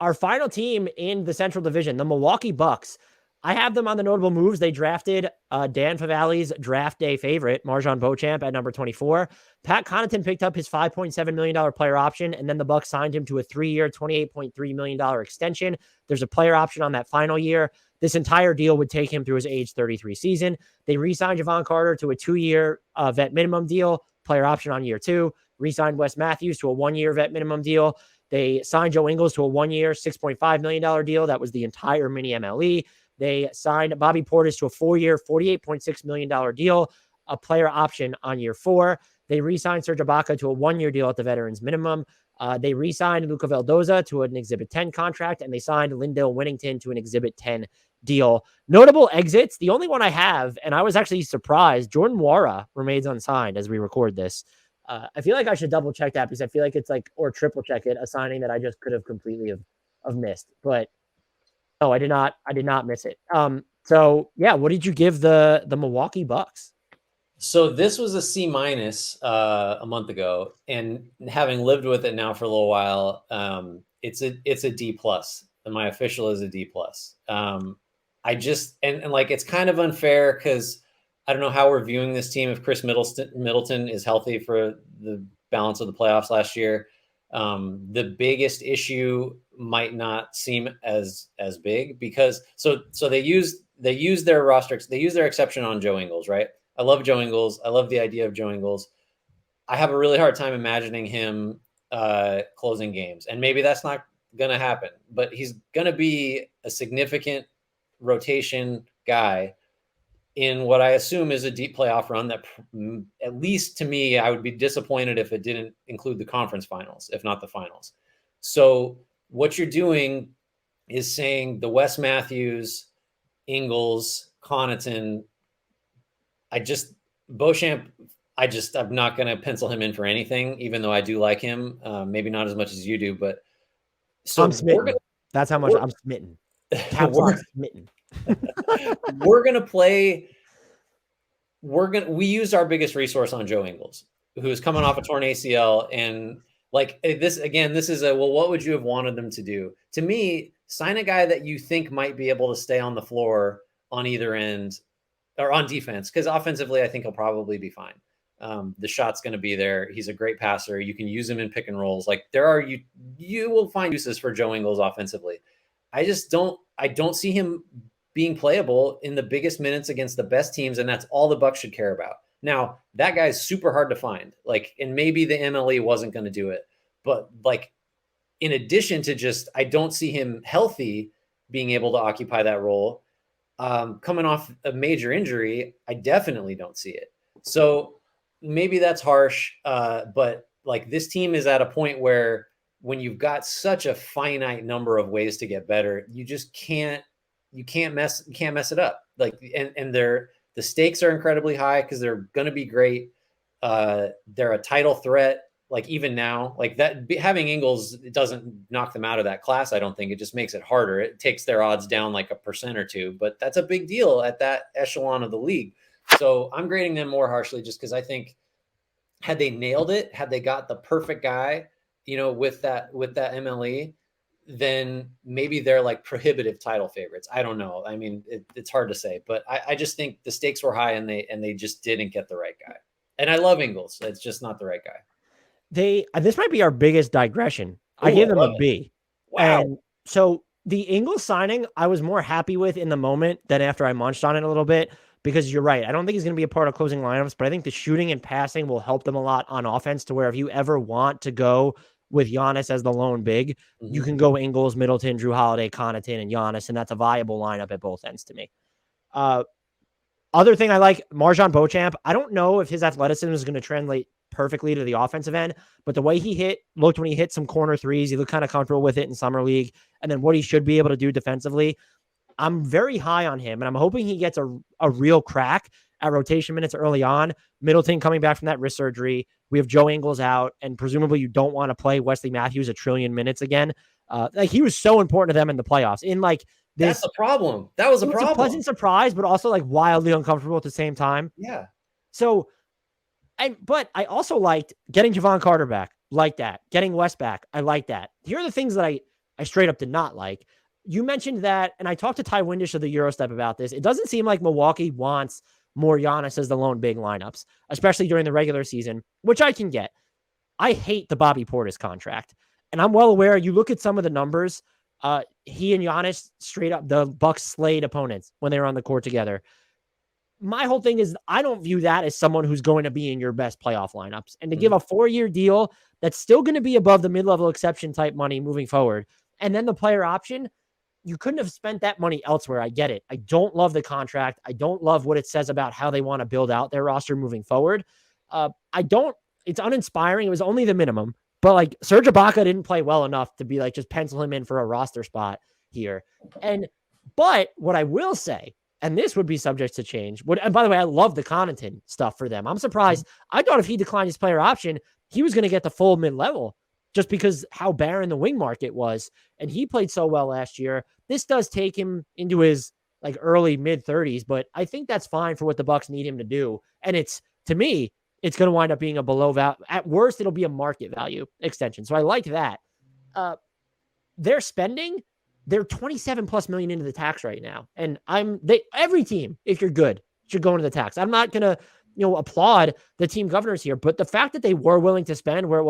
our final team in the Central Division, the Milwaukee Bucks. I have them on the notable moves. They drafted Dan Favale's draft day favorite, Marjan Beauchamp, at number 24. Pat Connaughton picked up his $5.7 million player option, and then the Bucks signed him to a 3-year, $28.3 million extension. There's a player option on that final year. This entire deal would take him through his age 33 season. They re-signed Javon Carter to a 2-year vet minimum deal, player option on year 2. Re-signed Wes Matthews to a 1-year vet minimum deal. They signed Joe Ingles to a 1-year, $6.5 million deal. That was the entire mini MLE. They signed Bobby Portis to a 4-year, $48.6 million deal, a player option on year 4. They re-signed Serge Ibaka to a 1-year deal at the veterans minimum. They re-signed Luca Veldoza to an Exhibit 10 contract, and they signed Lindell Winnington to an Exhibit 10 deal. Notable exits, the only one I have, and I was actually surprised, Jordan Nwora remains unsigned as we record this. I feel like I should double check that because I feel like it's like, or triple check it, a signing that I just could have completely have missed. But no, I did not miss it. So yeah, what did you give the Milwaukee Bucks? So this was a C- a month ago, and having lived with it now for a little while, it's a D+. And my official is a D+. I just and like it's kind of unfair because I don't know how we're viewing this team if Chris Middleton is healthy for the balance of the playoffs last year. The biggest issue might not seem as big because so they use their roster, they use their exception on Joe Ingles, right? I love Joe Ingles. I love the idea of Joe Ingles. I have a really hard time imagining him closing games, and maybe that's not going to happen, but he's going to be a significant rotation guy in what I assume is a deep playoff run that, at least to me, I would be disappointed if it didn't include the conference finals, if not the finals. So what you're doing is saying the Wes Matthews, Ingles, Connaughton, Beauchamp, I'm not going to pencil him in for anything, even though I do like him. Maybe not as much as you do, but so I'm smitten. That's how much I'm smitten. Smitten. We're going to play. We used our biggest resource on Joe Ingles, who's coming off a torn ACL. And like this, again, this is what would you have wanted them to do? To me, sign a guy that you think might be able to stay on the floor on either end or on defense. Because offensively, I think he'll probably be fine. The shot's going to be there. He's a great passer. You can use him in pick and rolls. Like you will find uses for Joe Ingles offensively. I don't see him being playable in the biggest minutes against the best teams, and that's all the Bucks should care about. Now, that guy's super hard to find. Like, and maybe the MLE wasn't going to do it, but like, in addition to just, I don't see him healthy being able to occupy that role. Coming off a major injury, I definitely don't see it. So maybe that's harsh, but like this team is at a point where when you've got such a finite number of ways to get better, you just can't mess it up. Like, and the stakes are incredibly high because they're going to be great. They're a title threat. Like even now, like that, having Ingles, it doesn't knock them out of that class. I don't think it just makes it harder. It takes their odds down like 1% or 2, but that's a big deal at that echelon of the league. So I'm grading them more harshly just because I think had they nailed it, had they got the perfect guy, with that MLE, then maybe they're like prohibitive title favorites. I don't know. I mean, it's hard to say, but I just think the stakes were high and they just didn't get the right guy. And I love Ingles. It's just not the right guy. This might be our biggest digression. I gave them a B. Wow. And so the Ingles signing, I was more happy with in the moment than after I munched on it a little bit, because you're right. I don't think he's going to be a part of closing lineups, but I think the shooting and passing will help them a lot on offense, to where if you ever want to go with Giannis as the lone big, you can go Ingles, Middleton, Drew Holiday, Connaughton, and Giannis, and that's a viable lineup at both ends to me. Other thing I like, Marjan Beauchamp. I don't know if his athleticism is going to translate perfectly to the offensive end, but the way he looked when he hit some corner threes, he looked kind of comfortable with it in summer league, and then what he should be able to do defensively, I'm very high on him, and I'm hoping he gets a real crack at rotation minutes early on. Middleton coming back from that wrist surgery. We have Joe Ingles out, and presumably you don't want to play Wesley Matthews a trillion minutes again. Like, he was so important to them in the playoffs. In like this, that's a problem. That was a problem. A pleasant surprise, but also like wildly uncomfortable at the same time. Yeah. So, but I also liked getting Javon Carter back, like that. Getting West back, I like that. Here are the things that I I straight up did not like. You mentioned that, and I talked to Ty Windish of the Eurostep about this. It doesn't seem like Milwaukee wants more Giannis as the lone big lineups, especially during the regular season, which I can get. I hate the Bobby Portis contract, and I'm well aware. You look at some of the numbers. He and Giannis straight up, the Bucks slayed opponents when they were on the court together. My whole thing is I don't view that as someone who's going to be in your best playoff lineups. And to give a 4-year deal that's still going to be above the mid-level exception type money moving forward, and then the player option, you couldn't have spent that money elsewhere. I get it. I don't love the contract. I don't love what it says about how they want to build out their roster moving forward. It's uninspiring. It was only the minimum, but like Serge Ibaka didn't play well enough to be like, just pencil him in for a roster spot here. But what I will say, and this would be subject to change. And by the way, I love the Connaughton stuff for them. I'm surprised. I thought if he declined his player option, he was going to get the full mid-level just because how barren the wing market was. And he played so well last year. This does take him into his like early mid-30s, but I think that's fine for what the Bucks need him to do. And to me, it's going to wind up being a below value. At worst, it'll be a market value extension. So I like that. They're spending, they're 27 plus million into the tax right now. And every team, if you're good, should go into the tax. I'm not going to, applaud the team governors here, but the fact that they were willing to spend where it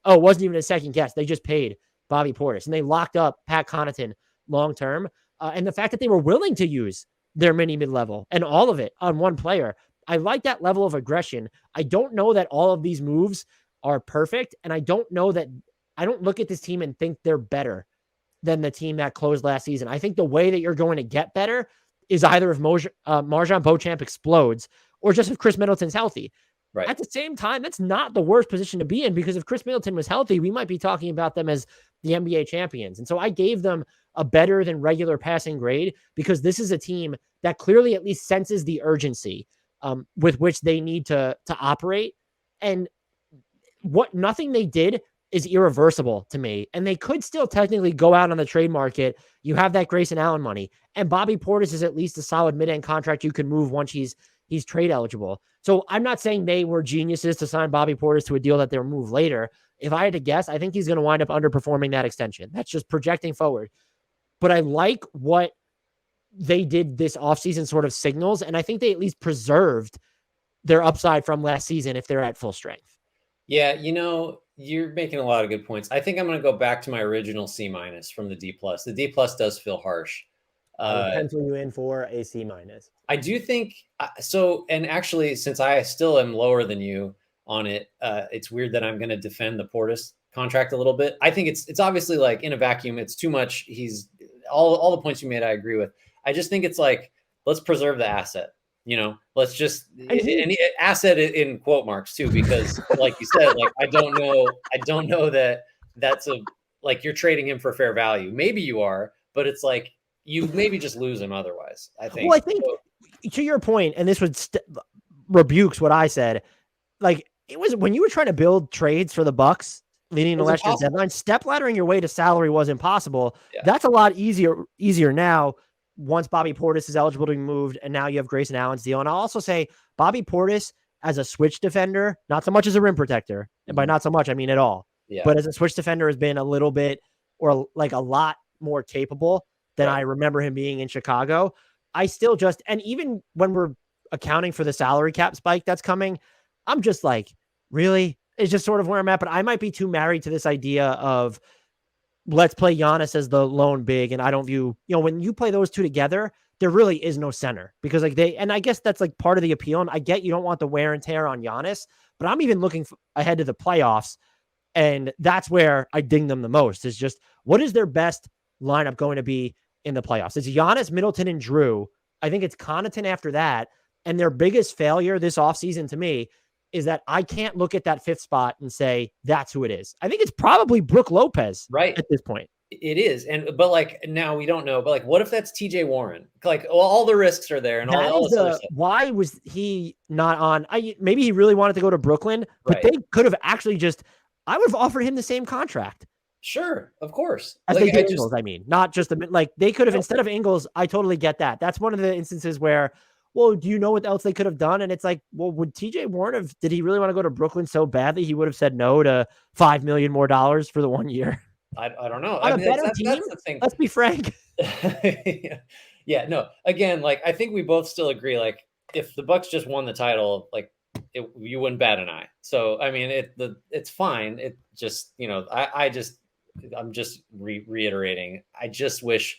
wasn't even a second guess. They just paid Bobby Portis and they locked up Pat Connaughton long-term. And the fact that they were willing to use their mid-level and all of it on one player. I like that level of aggression. I don't know that all of these moves are perfect. And I don't look at this team and think they're better than the team that closed last season. I think the way that you're going to get better is either if Marjon Beauchamp explodes or just if Chris Middleton's healthy. Right. At the same time, that's not the worst position to be in, because if Chris Middleton was healthy, we might be talking about them as the NBA champions. And so I gave them a better than regular passing grade because this is a team that clearly at least senses the urgency with which they need to operate. And nothing they did is irreversible to me. And they could still technically go out on the trade market. You have that Grayson Allen money. And Bobby Portis is at least a solid mid-end contract you can move once he's trade eligible. So I'm not saying they were geniuses to sign Bobby Portis to a deal that they'll move later. If I had to guess, I think he's going to wind up underperforming that extension. That's just projecting forward. But I like what they did this offseason sort of signals. And I think they at least preserved their upside from last season if they're at full strength. Yeah, you're making a lot of good points. I think I'm going to go back to my original C- from the D+. The D+ does feel harsh. Pencil you in for a C-. I do think so. And actually, since I still am lower than you on it, it's weird that I'm going to defend the Portis contract a little bit. I think it's obviously like in a vacuum, it's too much. He's all the points you made, I agree with. I just think it's like, let's preserve the asset. Let's just any asset in quote marks too, because like you said, like I don't know that that's like you're trading him for fair value. Maybe you are, but it's like you maybe just lose him otherwise. I think. Well, I think to your point, and this would rebukes what I said. Like it was when you were trying to build trades for the Bucks leading to last year's deadline, step laddering your way to salary was impossible. Yeah. That's a lot easier now. Once Bobby Portis is eligible to be moved, and now you have Grayson Allen's deal. And I'll also say Bobby Portis as a switch defender, not so much as a rim protector, and by not so much, I mean at all. Yeah. But as a switch defender has been a little bit or like a lot more capable than I remember him being in Chicago. I still and even when we're accounting for the salary cap spike that's coming, I'm just like, really? It's just sort of where I'm at. But I might be too married to this idea of let's play Giannis as the lone big. And I don't view, when you play those two together, there really is no center because and I guess that's like part of the appeal. And I get you don't want the wear and tear on Giannis, but I'm even looking ahead to the playoffs. And that's where I ding them the most is just what is their best lineup going to be in the playoffs? It's Giannis, Middleton, and Drew. I think it's Connaughton after that. And their biggest failure this offseason to me is that I can't look at that fifth spot and say that's who it is. I think it's probably Brook Lopez at this point. It is. But like now we don't know, but like what if that's TJ Warren? Like all the risks are there and all this other stuff. Why was he not on? Maybe he really wanted to go to Brooklyn, but they could have actually I would have offered him the same contract. Sure, of course. As they did Ingles, not just they could have instead of Ingles. I totally get that. That's one of the instances where, well, do you know what else they could have done? And it's like, well, would TJ Warren did he really want to go to Brooklyn so badly he would have said no to $5 million more for the 1 year? I don't know. On I a mean, better that's team, the thing. let's be frank. Yeah, no. Again, like I think we both still agree. Like if the Bucks just won the title, like you wouldn't bat an eye. So I mean, it's fine. It just I'm just reiterating. I just wish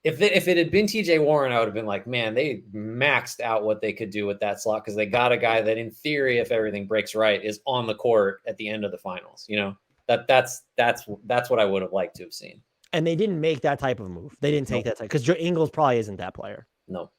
if it had been TJ Warren, I would have been like, man, they maxed out what they could do with that slot because they got a guy that, in theory, if everything breaks right, is on the court at the end of the finals. You know, that's what I would have liked to have seen. And they didn't make that type of move. They didn't take that type because Joe Ingles probably isn't that player. No.